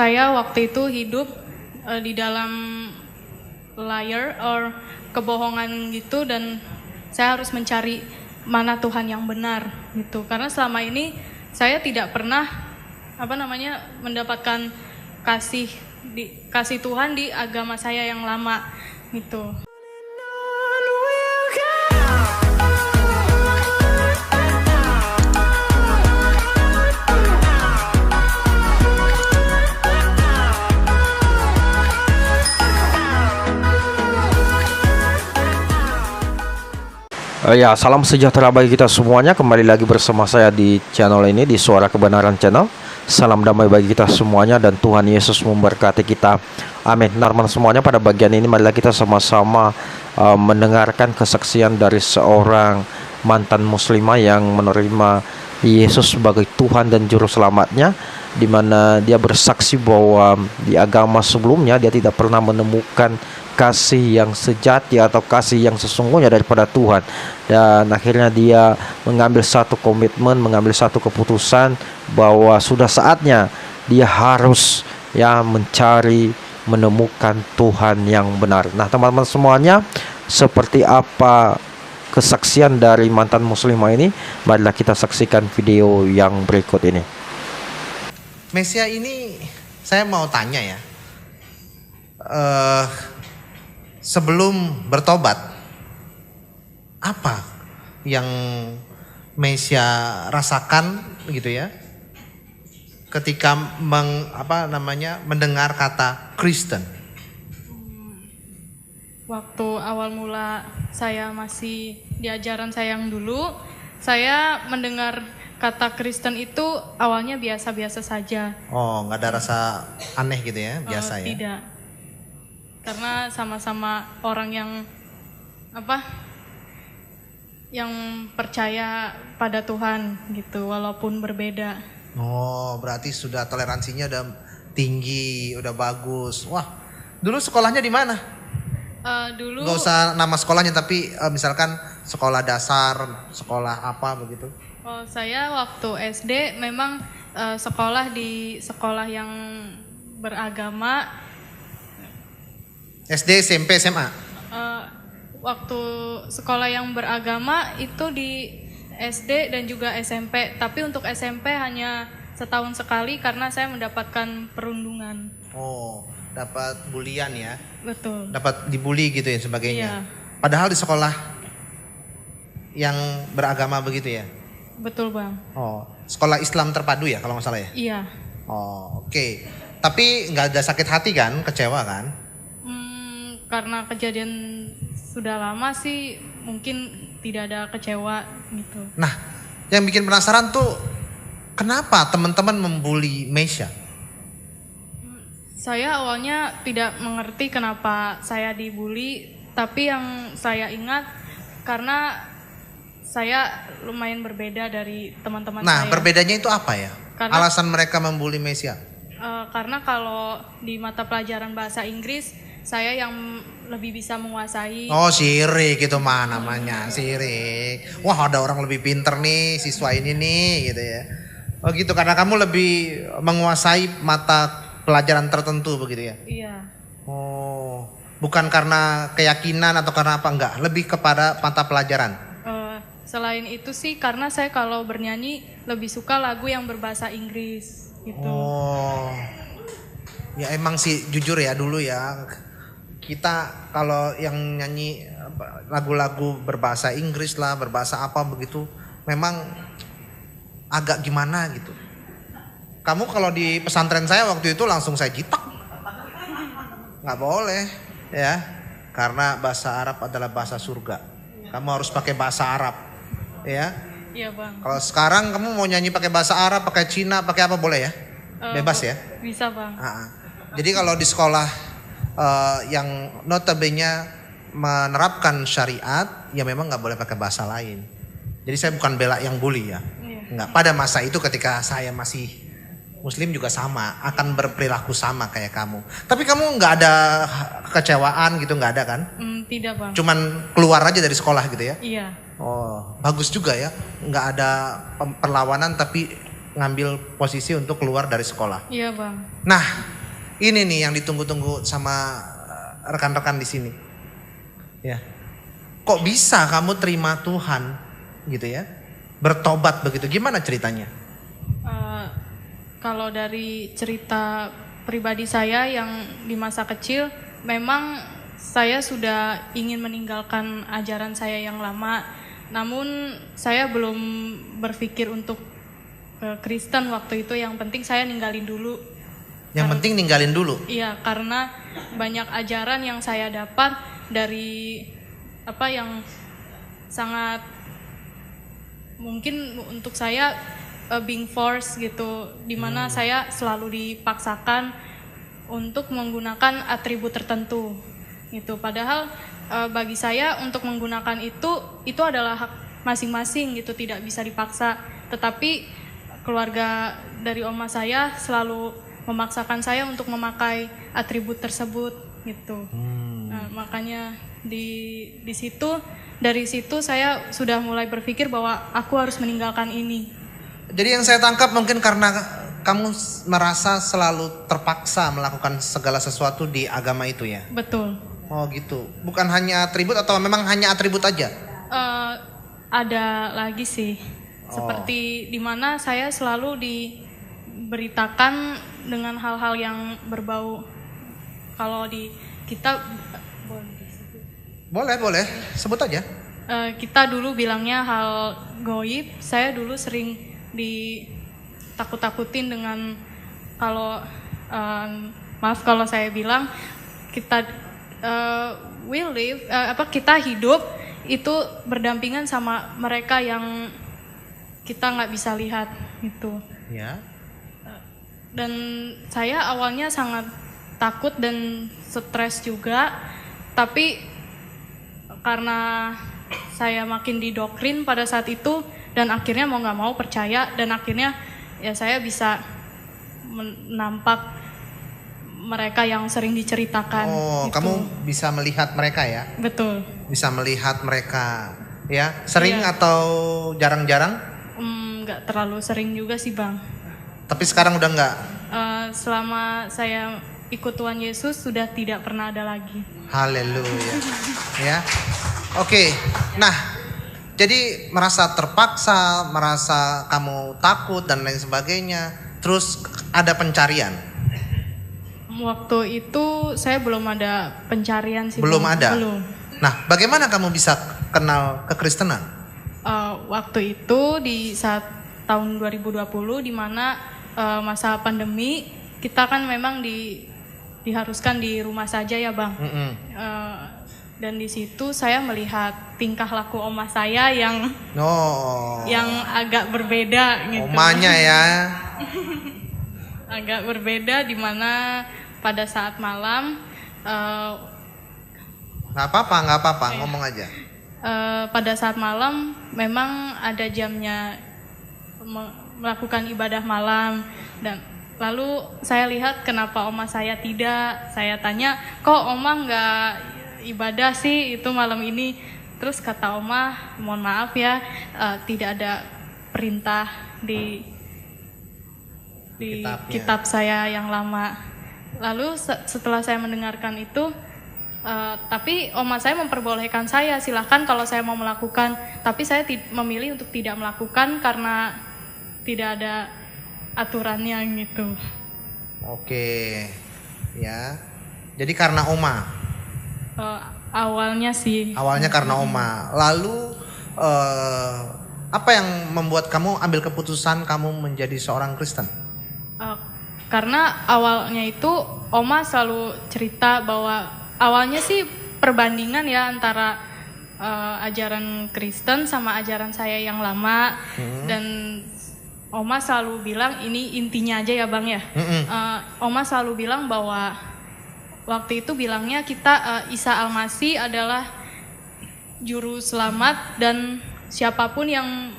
saya waktu itu hidup di dalam liar or kebohongan gitu, dan saya harus mencari mana Tuhan yang benar gitu. Karena selama ini saya tidak pernah mendapatkan kasih Tuhan di agama saya yang lama gitu. Ya, salam sejahtera bagi kita semuanya. Kembali lagi bersama saya di channel ini, di Suara Kebenaran Channel. Salam damai bagi kita semuanya dan Tuhan Yesus memberkati kita. Amin. Teman semuanya, pada bagian ini marilah kita sama-sama mendengarkan kesaksian dari seorang mantan muslimah yang menerima Yesus sebagai Tuhan dan Juru Selamatnya, di mana dia bersaksi bahwa di agama sebelumnya dia tidak pernah menemukan kasih yang sejati atau kasih yang sesungguhnya daripada Tuhan. Dan akhirnya dia mengambil satu komitmen, mengambil satu keputusan bahwa sudah saatnya dia harus menemukan Tuhan yang benar. Nah, teman-teman semuanya, seperti apa kesaksian dari mantan muslimah ini? Marilah kita saksikan video yang berikut ini. Mesia ini saya mau tanya ya, sebelum bertobat, apa yang Mesia rasakan gitu ya, ketika mendengar kata Kristen? Waktu awal mula saya masih di ajaran saya yang dulu, saya mendengar kata Kristen itu awalnya biasa-biasa saja. Oh, nggak ada rasa aneh gitu ya, biasa ya? Tidak. Karena sama-sama orang yang percaya pada Tuhan gitu, walaupun berbeda. Oh, berarti sudah toleransinya udah tinggi, udah bagus. Wah, dulu sekolahnya di mana? Dulu Gak usah nama sekolahnya, tapi misalkan sekolah dasar, sekolah apa begitu? Saya waktu SD memang sekolah di sekolah yang beragama. SD, SMP, SMA? Waktu sekolah yang beragama itu di SD dan juga SMP. Tapi untuk SMP hanya setahun sekali karena saya mendapatkan perundungan. Oh, dapat bulian ya? Betul. Dapat dibully gitu ya sebagainya? Iya. Padahal di sekolah yang beragama begitu ya? Betul, Bang. Oh, sekolah Islam terpadu ya kalau nggak salah ya? Iya. Oh, oke. Tapi nggak ada sakit hati kan? Kecewa kan? Karena kejadian sudah lama sih, mungkin tidak ada kecewa gitu. Nah, yang bikin penasaran tuh kenapa teman-teman membuli Mesia? Saya awalnya tidak mengerti kenapa saya dibully, tapi yang saya ingat karena saya lumayan berbeda dari teman-teman saya. Nah, berbedanya itu apa ya? Alasan mereka membuli Mesia? Karena kalau di mata pelajaran bahasa Inggris, saya yang lebih bisa menguasai. Oh, sirik itu mah namanya, sirik. Wah, ada orang lebih pinter nih, siswa ini nih gitu ya. Oh gitu, karena kamu lebih menguasai mata pelajaran tertentu begitu ya? Iya. Oh, bukan karena keyakinan atau karena apa, enggak, lebih kepada mata pelajaran. Selain itu sih karena saya kalau bernyanyi lebih suka lagu yang berbahasa Inggris gitu. Oh, ya emang sih jujur ya dulu ya, kita kalau yang nyanyi lagu-lagu berbahasa Inggris lah, berbahasa apa begitu, memang agak gimana gitu. Kamu kalau di pesantren saya waktu itu langsung saya jitak. Nggak boleh ya, karena bahasa Arab adalah bahasa surga. Kamu harus pakai bahasa Arab ya. Iya, Bang. Kalau sekarang kamu mau nyanyi pakai bahasa Arab, pakai Cina, pakai apa boleh ya? Bebas ya? Bisa, Bang. Jadi kalau di sekolah yang notabene menerapkan syariat, ya memang nggak boleh pakai bahasa lain. Jadi saya bukan bela yang bully ya. Iya. Nggak, pada masa itu ketika saya masih Muslim juga sama, akan berperilaku sama kayak kamu. Tapi kamu nggak ada kekecewaan gitu, nggak ada kan? Tidak, Bang. Cuman keluar aja dari sekolah gitu ya? Iya. Oh, bagus juga ya. Nggak ada perlawanan tapi ngambil posisi untuk keluar dari sekolah. Iya bang. Nah, ini nih yang ditunggu-tunggu sama rekan-rekan di sini. Ya. Kok bisa kamu terima Tuhan gitu ya? Bertobat begitu. Gimana ceritanya? Kalau dari cerita pribadi saya yang di masa kecil, memang saya sudah ingin meninggalkan ajaran saya yang lama. Namun saya belum berpikir untuk Kristen waktu itu. Yang penting saya ninggalin dulu. Yang penting ninggalin dulu. Iya, karena banyak ajaran yang saya dapat dari apa yang sangat mungkin untuk saya being forced gitu, dimana saya selalu dipaksakan untuk menggunakan atribut tertentu gitu. Padahal bagi saya untuk menggunakan itu adalah hak masing-masing gitu, tidak bisa dipaksa. Tetapi keluarga dari oma saya selalu memaksakan saya untuk memakai atribut tersebut gitu. Nah, makanya di situ, dari situ saya sudah mulai berpikir bahwa aku harus meninggalkan ini. Jadi yang saya tangkap mungkin karena kamu merasa selalu terpaksa melakukan segala sesuatu di agama itu ya? Betul. Oh gitu. Bukan hanya atribut atau memang hanya atribut aja? Ada lagi sih. Seperti dimana saya selalu diberitakan dengan hal-hal yang berbau. Kalau di kita boleh sebut aja. Kita dulu bilangnya hal goib. Saya dulu sering ditakut-takutin dengan kalau maaf kalau saya bilang kita kita hidup itu berdampingan sama mereka yang kita nggak bisa lihat gitu. Ya. Dan saya awalnya sangat takut dan stres juga, tapi karena saya makin didoktrin pada saat itu dan akhirnya mau nggak mau percaya, dan akhirnya ya saya bisa menampak mereka yang sering diceritakan. Oh, gitu. Kamu bisa melihat mereka ya? Betul. Bisa melihat mereka ya? Sering Iya. atau jarang-jarang? Nggak terlalu sering juga sih bang. Tapi sekarang udah nggak? Selama saya ikut Tuhan Yesus sudah tidak pernah ada lagi. Haleluya. Ya. Oke. Nah, jadi merasa terpaksa, merasa kamu takut dan lain sebagainya. Terus ada pencarian. Waktu itu saya belum ada pencarian sih. Belum Bang. ada. Belum. Nah, bagaimana kamu bisa kenal kekristenan? Waktu itu di saat tahun 2020 di mana masa pandemi, kita kan memang diharuskan di rumah saja ya bang. Dan di situ saya melihat tingkah laku oma saya yang agak berbeda gitu. Omanya ya. Agak berbeda di mana pada saat malam Nggak apa-apa, ngomong aja. Pada saat malam memang ada jamnya melakukan ibadah malam, dan lalu saya lihat kenapa oma saya tidak. Saya tanya, kok oma nggak ibadah sih itu malam ini? Terus kata oma, mohon maaf ya, tidak ada perintah di kitab saya yang lama. Lalu setelah saya mendengarkan itu, tapi oma saya memperbolehkan saya, silahkan kalau saya mau melakukan. Tapi saya memilih untuk tidak melakukan karena tidak ada aturannya gitu. Oke, ya. Jadi karena oma. Awalnya sih. Awalnya karena oma. Lalu apa yang membuat kamu ambil keputusan kamu menjadi seorang Kristen? Karena awalnya itu oma selalu cerita bahwa awalnya sih perbandingan ya antara ajaran Kristen sama ajaran saya yang lama. Dan oma selalu bilang, ini intinya aja ya bang ya. Oma selalu bilang bahwa waktu itu bilangnya kita Isa Al-Masih adalah juru selamat, dan siapapun yang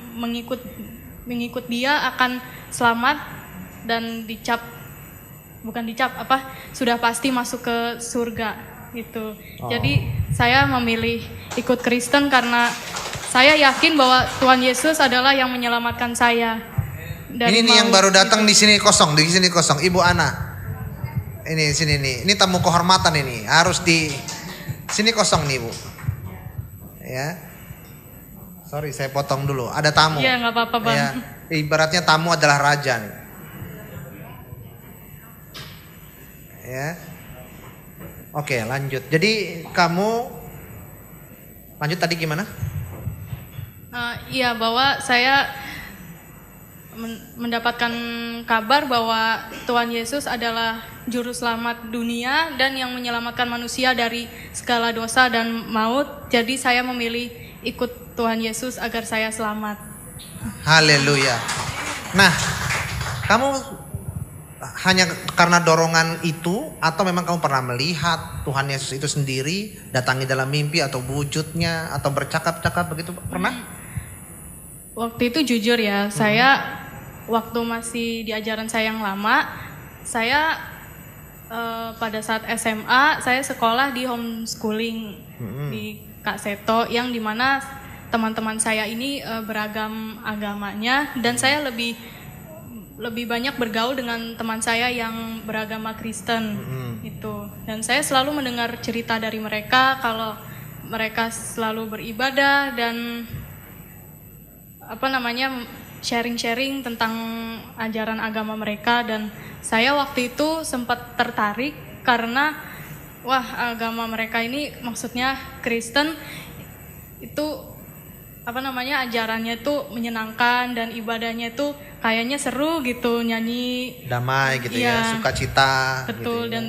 mengikut dia akan selamat dan sudah pasti masuk ke surga gitu. Jadi saya memilih ikut Kristen karena saya yakin bahwa Tuhan Yesus adalah yang menyelamatkan saya dari Ini nih yang mau baru datang gitu. di sini kosong. Ibu Ana. Ini sini nih. Ini tamu kehormatan ini. Harus di sini kosong nih, Bu. Ya. Sorry, saya potong dulu. Ada tamu. Iya, nggak apa-apa, Bang. Ya. Ibaratnya tamu adalah raja nih. Ya. Oke, lanjut. Jadi kamu lanjut tadi gimana? Iya, bahwa saya mendapatkan kabar bahwa Tuhan Yesus adalah juru selamat dunia dan yang menyelamatkan manusia dari segala dosa dan maut. Jadi saya memilih ikut Tuhan Yesus agar saya selamat. Haleluya. Nah, kamu hanya karena dorongan itu atau memang kamu pernah melihat Tuhan Yesus itu sendiri datangi dalam mimpi atau wujudnya atau bercakap-cakap begitu, pernah? Waktu itu jujur ya, saya waktu masih di ajaran saya yang lama, saya pada saat SMA saya sekolah di homeschooling di Kak Seto, yang dimana teman-teman saya ini beragam agamanya, dan saya lebih banyak bergaul dengan teman saya yang beragama Kristen itu, dan saya selalu mendengar cerita dari mereka kalau mereka selalu beribadah dan sharing-sharing tentang ajaran agama mereka, dan saya waktu itu sempat tertarik karena agama mereka ini, maksudnya Kristen itu ajarannya itu menyenangkan dan ibadahnya itu kayaknya seru gitu, nyanyi Damai gitu ya, sukacita. betul, gitu ya. dan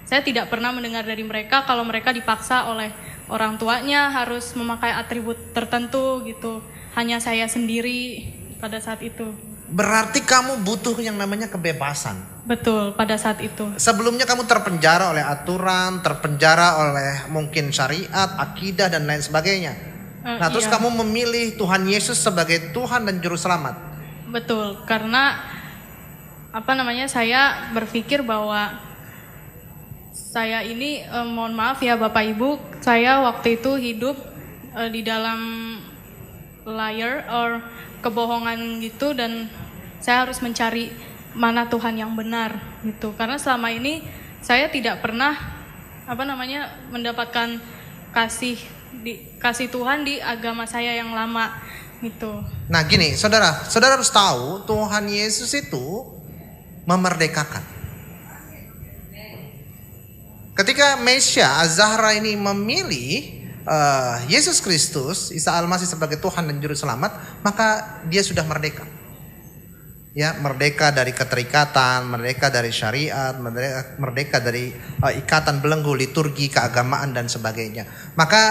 saya tidak pernah mendengar dari mereka kalau mereka dipaksa oleh orang tuanya harus memakai atribut tertentu gitu. Hanya saya sendiri pada saat itu. Berarti kamu butuh yang namanya kebebasan. Betul, pada saat itu. Sebelumnya kamu terpenjara oleh aturan, terpenjara oleh mungkin syariat, akidah dan lain sebagainya. Nah, terus Iya. kamu memilih Tuhan Yesus sebagai Tuhan dan Juru Selamat. Betul, karena saya berpikir bahwa saya ini, mohon maaf ya Bapak Ibu, saya waktu itu hidup di dalam liar or kebohongan gitu, dan saya harus mencari mana Tuhan yang benar gitu, karena selama ini saya tidak pernah mendapatkan kasih Tuhan di agama saya yang lama gitu. Nah gini, saudara harus tahu Tuhan Yesus itu memerdekakan. Ketika Mesya Az-Zahra ini memilih Yesus Kristus, Isa Al-Masih sebagai Tuhan dan Juru Selamat, maka dia sudah merdeka. Ya, merdeka dari keterikatan, merdeka dari syariat, merdeka dari ikatan belenggu liturgi, keagamaan dan sebagainya. Maka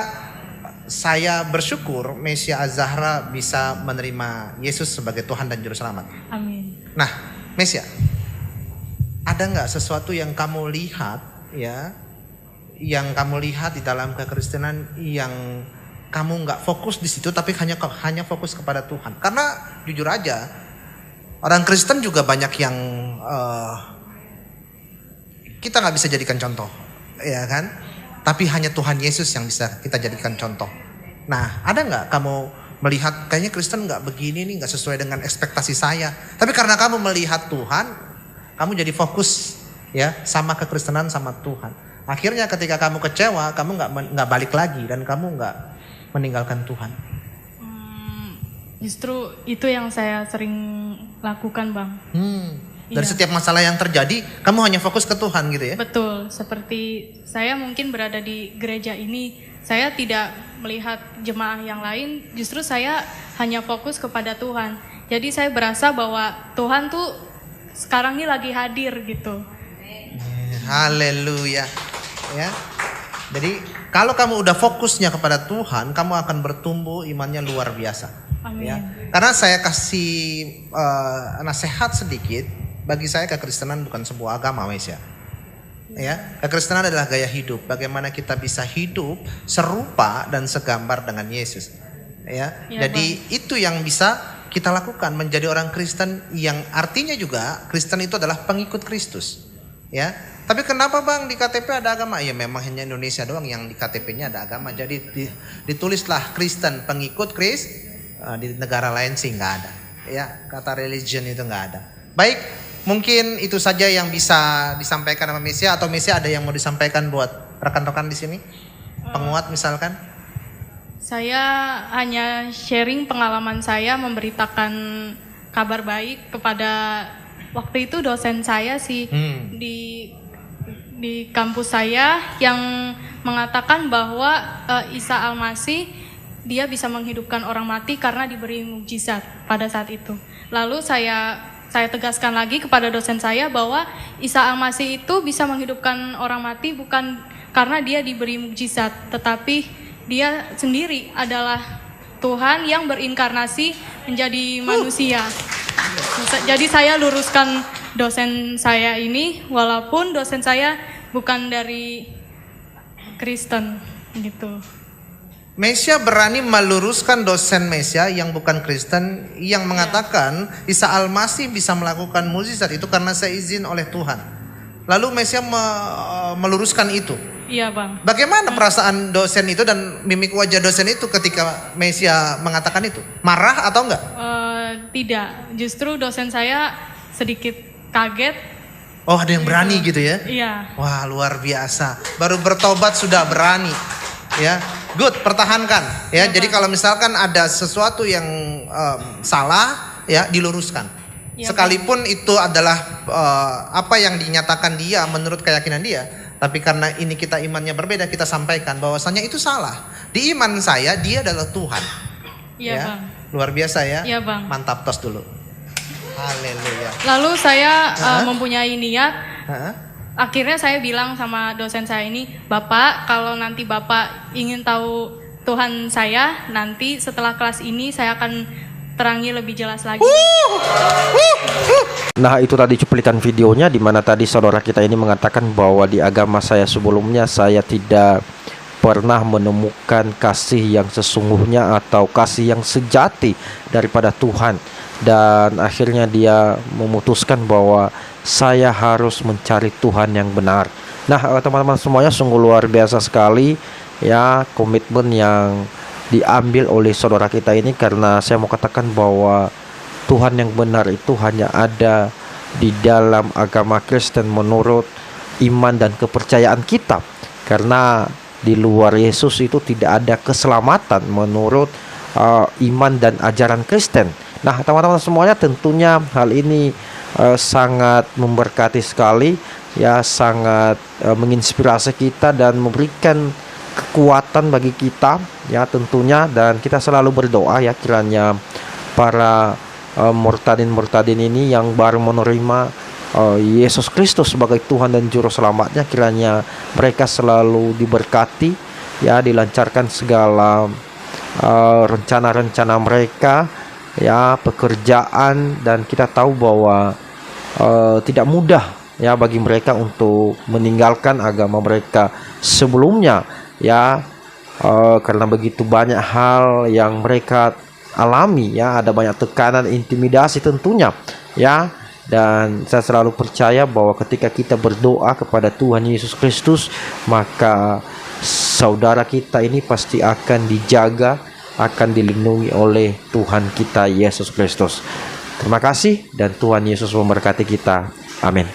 saya bersyukur Mesya Az-Zahra bisa menerima Yesus sebagai Tuhan dan Juru Selamat. Amin. Nah, Mesya, ada nggak sesuatu yang kamu lihat, ya, yang kamu lihat di dalam kekristenan yang kamu nggak fokus di situ, tapi hanya fokus kepada Tuhan? Karena jujur aja, orang Kristen juga banyak yang kita nggak bisa jadikan contoh, ya kan? Tapi hanya Tuhan Yesus yang bisa kita jadikan contoh. Nah, ada nggak kamu melihat kayaknya Kristen nggak begini nih, nggak sesuai dengan ekspektasi saya. Tapi karena kamu melihat Tuhan, kamu jadi fokus ya sama kekristenan, sama Tuhan. Akhirnya ketika kamu kecewa, kamu nggak balik lagi dan kamu nggak meninggalkan Tuhan. Justru itu yang saya sering lakukan, Bang. Dari Iya. setiap masalah yang terjadi, kamu hanya fokus ke Tuhan gitu ya? Betul, seperti saya mungkin berada di gereja ini, saya tidak melihat jemaah yang lain, justru saya hanya fokus kepada Tuhan. Jadi saya berasa bahwa Tuhan tuh sekarang ini lagi hadir gitu. Haleluya. Ya. Jadi kalau kamu udah fokusnya kepada Tuhan, kamu akan bertumbuh imannya luar biasa. Amin. Ya. Karena saya kasih nasihat sedikit. Bagi saya kekristenan bukan sebuah agama, Mes ya. Ya, kekristenan adalah gaya hidup. Bagaimana kita bisa hidup serupa dan segambar dengan Yesus. Ya. Ya, Jadi itu yang bisa kita lakukan, menjadi orang Kristen yang artinya juga Kristen itu adalah pengikut Kristus. Ya. Tapi kenapa Bang di KTP ada agama? Ya memang hanya Indonesia doang yang di KTP-nya ada agama. Jadi ditulislah Kristen pengikut Kristus, di negara lain sih nggak ada. ya, kata religion itu nggak ada. Baik, mungkin itu saja yang bisa disampaikan sama Mesia, atau Mesia ada yang mau disampaikan buat rekan-rekan di sini? Penguat misalkan? Saya hanya sharing pengalaman saya memberitakan kabar baik kepada waktu itu dosen saya sih di kampus saya yang mengatakan bahwa Isa Al-Masih dia bisa menghidupkan orang mati karena diberi mukjizat pada saat itu. Lalu saya tegaskan lagi kepada dosen saya bahwa Isa Al-Masih itu bisa menghidupkan orang mati bukan karena dia diberi mukjizat, tetapi dia sendiri adalah Tuhan yang berinkarnasi menjadi manusia. Jadi saya luruskan dosen saya ini, walaupun dosen saya bukan dari Kristen gitu. Mesia berani meluruskan dosen Mesia yang bukan Kristen, yang mengatakan Isa Al-Masih bisa melakukan mukjizat itu karena seizin oleh Tuhan. Lalu Mesia meluruskan itu. Iya bang. Bagaimana perasaan dosen itu dan mimik wajah dosen itu ketika Mesia mengatakan itu? Marah atau enggak? Tidak, justru dosen saya sedikit kaget. Oh, ada yang berani gitu ya? Iya. Wah, luar biasa. Baru bertobat sudah berani. Ya, good, pertahankan. Ya, jadi kalau misalkan ada sesuatu yang salah, ya diluruskan. Ya, sekalipun itu adalah apa yang dinyatakan dia menurut keyakinan dia, tapi karena ini kita imannya berbeda, kita sampaikan bahwasanya itu salah. Di iman saya dia adalah Tuhan. Iya ya, bang. Luar biasa ya. Iya bang. Mantap, tos dulu. Haleluya. Lalu saya mempunyai niat. Akhirnya saya bilang sama dosen saya ini, Bapak, kalau nanti Bapak ingin tahu Tuhan saya, nanti setelah kelas ini saya akan terangi lebih jelas lagi. Nah, itu tadi cuplikan videonya di mana tadi saudara kita ini mengatakan bahwa di agama saya sebelumnya saya tidak pernah menemukan kasih yang sesungguhnya atau kasih yang sejati daripada Tuhan, dan akhirnya dia memutuskan bahwa saya harus mencari Tuhan yang benar. Nah, teman-teman semuanya, sungguh luar biasa sekali ya komitmen yang diambil oleh saudara kita ini, karena saya mau katakan bahwa Tuhan yang benar itu hanya ada di dalam agama Kristen menurut iman dan kepercayaan kita, karena di luar Yesus itu tidak ada keselamatan menurut iman dan ajaran Kristen. Nah, teman-teman semuanya, tentunya hal ini sangat memberkati sekali ya, sangat menginspirasi kita dan memberikan kekuatan bagi kita ya tentunya, dan kita selalu berdoa ya kiranya para murtadin ini yang baru menerima Yesus Kristus sebagai Tuhan dan Juru Selamatnya, kiranya mereka selalu diberkati ya, dilancarkan segala rencana-rencana mereka ya, pekerjaan, dan kita tahu bahwa tidak mudah ya bagi mereka untuk meninggalkan agama mereka sebelumnya ya, karena begitu banyak hal yang mereka alami ya, ada banyak tekanan, intimidasi tentunya ya. Dan saya selalu percaya bahwa ketika kita berdoa kepada Tuhan Yesus Kristus, maka saudara kita ini pasti akan dijaga, akan dilindungi oleh Tuhan kita Yesus Kristus. Terima kasih, dan Tuhan Yesus memberkati kita. Amin.